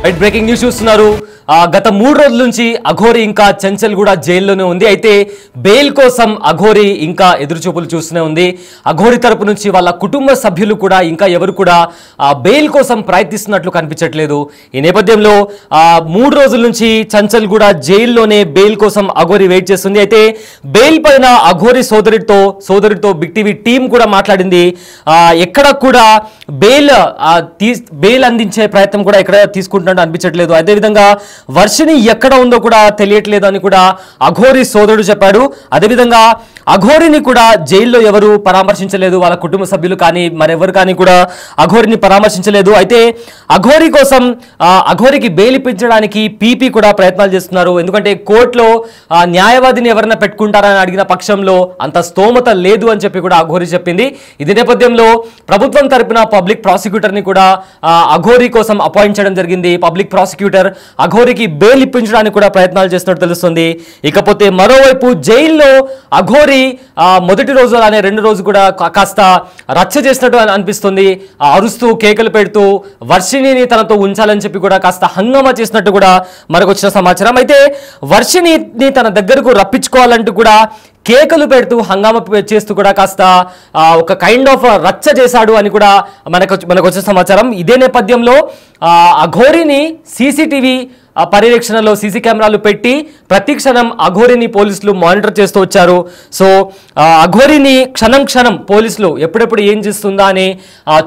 Right breaking news చూస్తున్నారు. గత 3 రోజుల నుంచి అఘోరి ఇంకా చంచల్ కూడా జైల్లోనే ఉంది. అయితే బెయిల్ కోసం అఘోరి ఇంకా ఎదురుచూపులు చూస్తూనే ఉంది. అఘోరి తరపు నుంచి వాళ్ళ కుటుంబ సభ్యులు కూడా ఇంకా ఎవరు కూడా బెయిల్ కోసం ప్రయత్నిస్తున్నట్లు కనిపించట్లేదు. ఈ నేపథ్యంలో 3 రోజుల నుంచి చంచల్ కూడా జైల్లోనే బెయిల్ కోసం అఘోరి వెయిట్ చేస్తుంది. అయితే బెయిల్ పైన అఘోరి సోదరుడితో బిగ్ టీవీ టీం కూడా మాట్లాడింది. ఎక్కడ కూడా బెయిల్ అందించే ప్రయత్నం కూడా ఎక్కడ తీసుకుంటున్నట్టు అనిపించట్లేదు. అదేవిధంగా వర్షిని ఎక్కడ ఉందో కూడా తెలియట్లేదు అని కూడా అఘోరి సోదరుడు చెప్పాడు. అదేవిధంగా అఘోరిని కూడా జైల్లో ఎవరు పరామర్శించలేదు, వాళ్ళ కుటుంబ సభ్యులు కానీ మరెవరు కానీ కూడా అఘోరిని పరామర్శించలేదు. అయితే అఘోరికి బెయిల్ ఇప్పించడానికి పీపీ కూడా ప్రయత్నాలు చేస్తున్నారు. ఎందుకంటే కోర్టులో న్యాయవాదిని ఎవరైనా పెట్టుకుంటారని అడిగిన పక్షంలో అంత స్తోమత లేదు అని చెప్పి కూడా అఘోరి చెప్పింది. ఇది నేపథ్యంలో ప్రభుత్వం తరపున పబ్లిక్ ప్రాసిక్యూటర్ని కూడా అఘోరి కోసం అపాయింట్ చేయడం జరిగింది. పబ్లిక్ ప్రాసిక్యూటర్ అఘోరికి బెయిల్ ఇప్పించడానికి కూడా ప్రయత్నాలు చేస్తున్నట్టు తెలుస్తుంది. ఇకపోతే మరోవైపు జైల్లో అఘోరి మొదటి రోజు అలానే 2 రోజు కూడా కాస్త రచ్చ చేసినట్టు అనిపిస్తుంది. అరుస్తూ కేకలు పెడుతూ వర్షిణిని తనతో ఉంచాలని చెప్పి కూడా కాస్త హంగామా చేసినట్టు కూడా మనకు వచ్చిన సమాచారం. అయితే వర్షిణిని తన దగ్గరకు రప్పించుకోవాలంటూ కూడా కేకలు పెడుతూ హంగామా చేస్తూ కూడా కాస్త ఒక కైండ్ ఆఫ్ రచ్చ చేశాడు అని కూడా మనకు వచ్చిన సమాచారం. ఇదే నేపథ్యంలో అఘోరిని సీసీటీవీ పర్యవేక్షణలో సీసీ కెమెరాలు పెట్టి ప్రతి క్షణం అఘోరిని పోలీసులు మానిటర్ చేస్తూ వచ్చారు. సో అఘోరిని క్షణం పోలీసులు ఎప్పుడెప్పుడు ఏం చేస్తుందా అని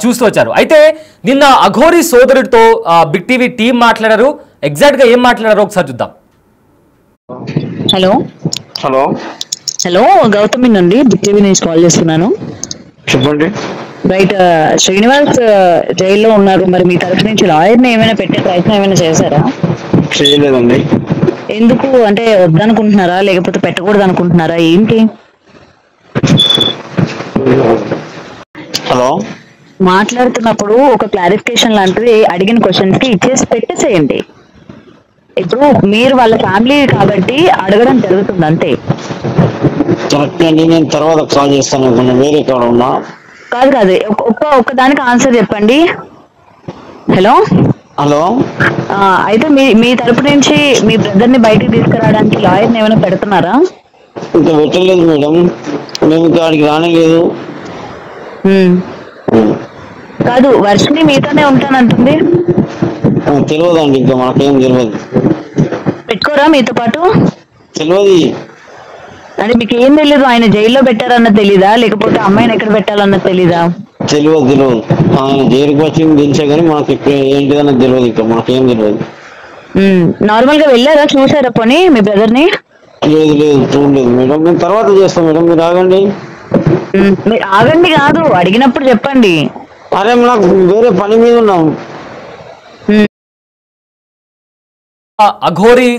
చూస్తూ వచ్చారు. అయితే నిన్న అఘోరి సోదరుడితో బిగ్ టీవీ టీం మాట్లాడారు. ఎగ్జాక్ట్గా ఏం మాట్లాడారో ఒకసారి చూద్దాం. హలో హలో హలో గౌతమి నుండి బిగ్ టీవీ నుంచి కాల్ చేస్తున్నాను. చెప్పండి. రైట్, శ్రీనివాస్ జైల్లో ఉన్నారు. మరి మీ తరఫు నుంచి లాయర్ని ఏమైనా పెట్టే ప్రయత్నం ఏమైనా చేశారా? చేయలేదండి. ఎందుకు అంటే వద్దనుకుంటున్నారా లేకపోతే పెట్టకూడదు అనుకుంటున్నారా ఏంటి? హలో మాట్లాడుతున్నప్పుడు ఒక క్లారిఫికేషన్ లాంటిది అడిగిన క్వశ్చన్స్ కి ఇచ్చేసి పెట్టేసేయండి. ఇప్పుడు మీరు వాళ్ళ ఫ్యామిలీ కాబట్టి అడగడం జరుగుతుంది అంతే. కరెక్ట్ అండి, నేను తర్వాత కాల్ చేస్తాను. అనుకున్నా వేరే కాడ ఉన్నా. కాదు ఒక్క దానికి ఆన్సర్ చెప్పండి. హలో హలో అయితే మీ తరపు నుంచి మీ బ్రదర్ ని బయటికి తీసుకురావడానికి లాయర్ని ఏమైనా పెడుతున్నారా? ఇంకా పెట్టలేదు మేడం, మేము ఇంకా అడిగి రానేలేదు. కాదు, వర్షిని మీతోనే ఉంటానంటుంది. తెలియదండి, ఇంకా మాకేం తెలియదు. పెట్టుకోరా మీతో పాటు? తెలియదు అంటే మీకు ఏం తెలీదు? ఆయన జైల్లో పెట్టారన్నది తెలీదా లేకపోతే అమ్మాయిని ఎక్కడ పెట్టాలన్నది తెలీదా? తెలియదు. ఆయన జైలుకి వచ్చింది తెలిసే కానీ మాకు ఇక్కడ ఏంటిదన్నది తెలియదు. ఇంకా మాకేం తెలియదు. నార్మల్ గా వెళ్ళారా, చూసారా పోనీ మీ బ్రదర్ ని? లేదు చూడలేదు మేడం. మేము తర్వాత చేస్తాం మేడం, మీరు ఆగండి. మీరు ఆగండి కాదు, అడిగినప్పుడు చెప్పండి. అరే నాకు వేరే పని మీద ఉన్నాం. అఘోరి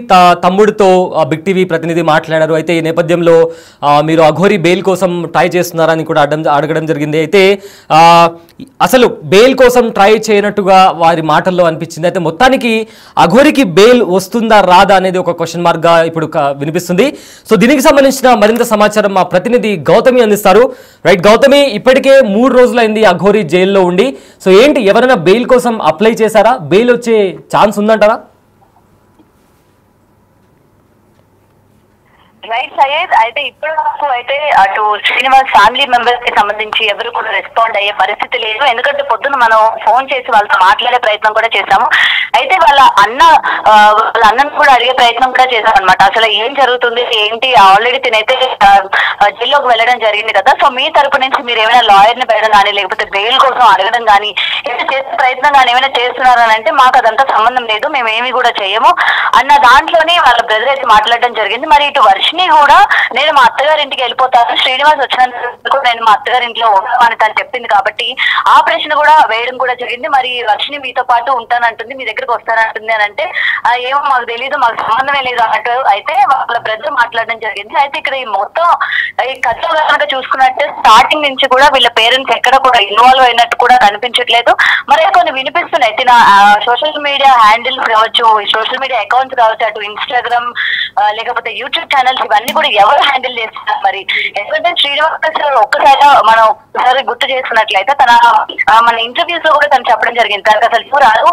తమ్ముడితో బిగ్ టీవీ ప్రతినిధి మాట్లాడారు. అయితే ఈ నేపథ్యంలో మీరు అఘోరి బెయిల్ కోసం ట్రై చేస్తున్నారని కూడా అడగడం జరిగింది. అయితే అసలు బెయిల్ కోసం ట్రై చేయనట్టుగా వారి మాటల్లో అనిపించింది. అయితే మొత్తానికి అఘోరికి బెయిల్ వస్తుందా రాదా అనేది ఒక క్వశ్చన్ మార్క్గా ఇప్పుడు వినిపిస్తుంది. సో దీనికి సంబంధించిన మరింత సమాచారం మా ప్రతినిధి గౌతమి అందిస్తారు. రైట్ గౌతమి, ఇప్పటికే 3 రోజులైంది అఘోరి జైల్లో ఉండి. సో ఏంటి, ఎవరైనా బెయిల్ కోసం అప్లై చేశారా? బెయిల్ వచ్చే ఛాన్స్ ఉందంటారా? రైట్ సయ్యద్, అయితే ఇప్పటి వరకు అయితే అటు శ్రీనివాస్ ఫ్యామిలీ మెంబర్స్ కి సంబంధించి ఎవరు కూడా రెస్పాండ్ అయ్యే పరిస్థితి లేదు. ఎందుకంటే పొద్దున మనం ఫోన్ చేసి వాళ్ళతో మాట్లాడే ప్రయత్నం కూడా చేశాము. అయితే వాళ్ళ అన్నను కూడా అడిగే ప్రయత్నం కూడా చేశాం అనమాట. అసలు ఏం జరుగుతుంది ఏంటి, ఆల్రెడీ తినైతే జైల్లోకి వెళ్ళడం జరిగింది కదా. సో మీ తరపు నుంచి మీరు ఏమైనా లాయర్ ని పెట్టడం కానీ లేకపోతే బెయిల్ కోసం అడగడం కానీ ఏమైనా చేసే ప్రయత్నం కానీ ఏమైనా చేస్తున్నారని అంటే మాకు అదంతా సంబంధం లేదు, మేము ఏమి కూడా చేయము అన్న దాంట్లోనే వాళ్ళ బ్రదర్ అయితే మాట్లాడడం జరిగింది. మరి ఇటు వర్షిని కూడా నేను మా అత్తగారి ఇంటికి వెళ్ళిపోతాను, శ్రీనివాస్ వచ్చినందుకు నేను మా అత్తగారి ఇంట్లో ఉంటామని తను చెప్పింది కాబట్టి ఆ ప్రశ్న కూడా వేయడం కూడా జరిగింది. మరి వర్షిని మీతో పాటు ఉంటానంటుంది, మీ దగ్గరకు వస్తానంటుంది అని అంటే ఏమో మాకు తెలియదు, మాకు సంబంధమే లేదు అన్నట్టు అయితే వాళ్ళ బ్రదర్ మాట్లాడడం జరిగింది. అయితే ఇక్కడ ఈ మొత్తం ఈ కథలో కనుక చూసుకున్నట్టు స్టార్టింగ్ నుంచి కూడా వీళ్ళ పేరెంట్స్ ఎక్కడ కూడా ఇన్వాల్వ్ అయినట్టు కూడా కనిపించట్లేదు. మరి కొన్ని వినిపిస్తున్నాయి. సోషల్ మీడియా హ్యాండిల్స్ కావచ్చు, సోషల్ మీడియా అకౌంట్స్ కావచ్చు, అటు ఇన్స్టాగ్రామ్ లేకపోతే యూట్యూబ్ ఛానల్స్ ఇవన్నీ కూడా ఎవరు హ్యాండిల్ చేస్తున్నారు? మరి ఎందుకంటే శ్రీనివాస్ ఒక్కసారి మనం ఒకసారి గుర్తు చేసుకున్నట్లయితే మన ఇంటర్వ్యూస్ లో కూడా తను చెప్పడం జరిగింది, తనకు అసలు రాదు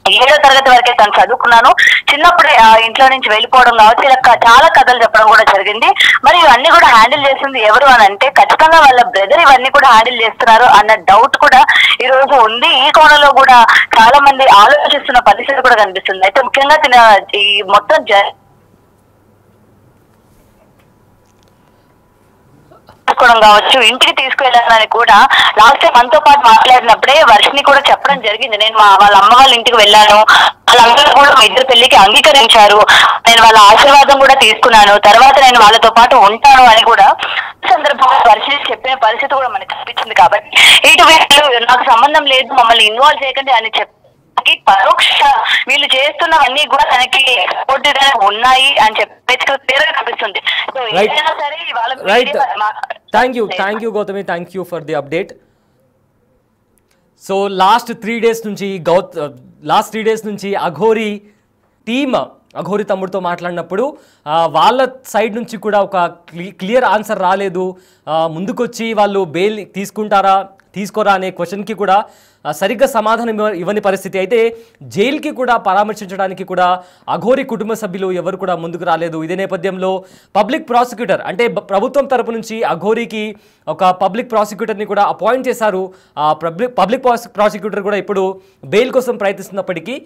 7వ తరగతి వరకే తను చదువుకున్నాను. చిన్నప్పుడే ఇంట్లో నుంచి వెళ్ళిపోవడం కావచ్చు, ఇలా చాలా కథలు చెప్పడం కూడా జరిగింది. మరి ఇవన్నీ కూడా హ్యాండిల్ చేసింది ఎవరు అని అంటే ఖచ్చితంగా వాళ్ళ బ్రదర్ ఇవన్నీ కూడా హ్యాండిల్ చేస్తున్నారు అన్న డౌట్ కూడా ఈ రోజు ఉంది. ఈ కోణంలో కూడా చాలా మంది ఆలోచిస్తున్న పరిస్థితి కూడా కనిపిస్తుంది. అయితే ముఖ్యంగా ఈ మొత్తం కావచ్చు, ఇంటికి తీసుకువెళ్ళాలని కూడా లాస్ట్ టైం మనతో పాటు మాట్లాడినప్పుడే వర్షిని కూడా చెప్పడం జరిగింది. నేను వాళ్ళ అమ్మ వాళ్ళ ఇంటికి వెళ్ళాను, వాళ్ళందరూ కూడా మా ఇద్దరు పెళ్లికి అంగీకరించారు, నేను వాళ్ళ ఆశీర్వాదం కూడా తీసుకున్నాను, తర్వాత నేను వాళ్ళతో పాటు ఉంటాను అని కూడా సందర్భంగా వర్షిని చెప్పిన పరిస్థితి కూడా మనకు కనిపించింది. కాబట్టి ఇటు వీళ్ళు నాకు సంబంధం లేదు, మమ్మల్ని ఇన్వాల్వ్ చేయకండి అని పరోక్ష వీళ్ళు చేస్తున్నవన్నీ కూడా తనకి ఉన్నాయి అని చెప్పి క్లియర్గా కనిపిస్తుంది. సో ఏదైనా సరే thank you Gautami, thank you for the update. So last 3 days నుంచి అఘోరి టీమ్ అఘోరి తమ్ముడితో మాట్లాడినప్పుడు వాళ్ళ సైడ్ నుంచి కూడా ఒక క్లియర్ ఆన్సర్ రాలేదు. ముందుకొచ్చి వాళ్ళు బెయిల్ తీసుకోరా అనే క్వశ్చన్కి కూడా సరిగ్గా సమాధానం ఇవ్వని పరిస్థితి. అయితే జైలుకి కూడా పరామర్శించడానికి కూడా అఘోరి కుటుంబ సభ్యులు ఎవరు కూడా ముందుకు రాలేదు. ఇదే నేపథ్యంలో పబ్లిక్ ప్రాసిక్యూటర్ అంటే ప్రభుత్వం తరపు నుంచి అఘోరికి ఒక పబ్లిక్ ప్రాసిక్యూటర్ని కూడా అపాయింట్ చేశారు. పబ్లిక్ ప్రాసిక్యూటర్ కూడా ఇప్పుడు బెయిల్ కోసం ప్రయత్నిస్తున్నప్పటికీ